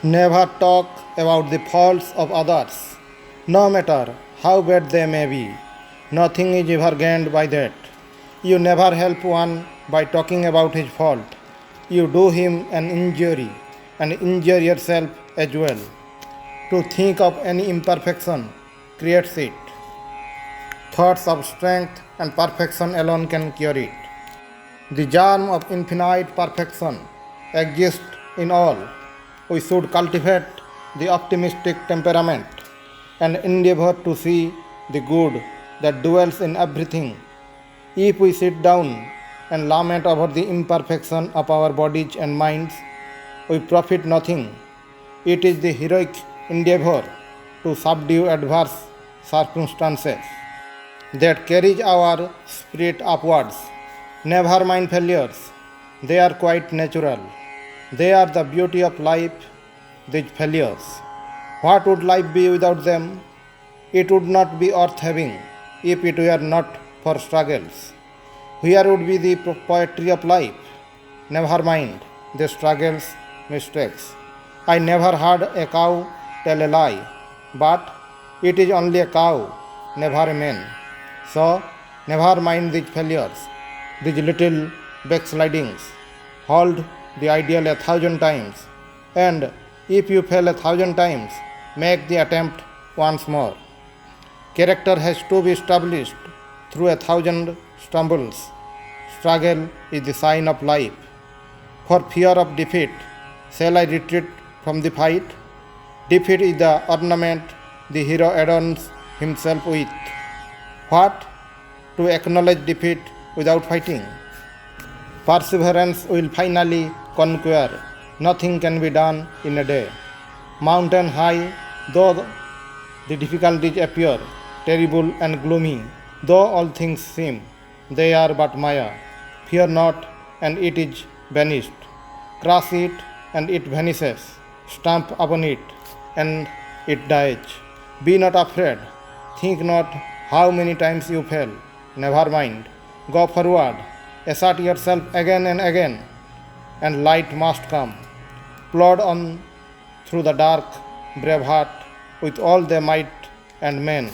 Never talk about the faults of others, no matter how bad they may be. Nothing is ever gained by that. You never help one by talking about his fault. You do him an injury and injure yourself as well. To think of any imperfection creates it. Thoughts of strength and perfection alone can cure it. The germ of infinite perfection exists in all. We should cultivate the optimistic temperament and endeavor to see the good that dwells in everything. If we sit down and lament over the imperfection of our bodies and minds, we profit nothing. It is the heroic endeavor to subdue adverse circumstances that carries our spirit upwards. Never mind failures, they are quite natural. They are the beauty of life, these failures. What would life be without them? It would not be worth having if it were not for struggles. Where would be the poetry of life? Never mind the struggles, mistakes. I never heard a cow tell a lie, but it is only a cow, never a man. So, never mind these failures, these little backslidings. Hold the ideal 1,000 times, and if you fail 1,000 times, make the attempt once more. Character has to be established through 1,000 stumbles. Struggle is the sign of life. For fear of defeat, shall I retreat from the fight? Defeat is the ornament the hero adorns himself with. What? To acknowledge defeat without fighting? Perseverance will finally conquer. Nothing can be done in a day. Mountain high, though the difficulties appear terrible and gloomy, though all things seem, they are but Maya. Fear not, and it is vanished. Crush it, and it vanishes. Stamp upon it, and it dies. Be not afraid. Think not how many times you fail. Never mind. Go forward. Assert yourself again and again, and light must come. Plod on through the dark, brave heart, with all their might and men.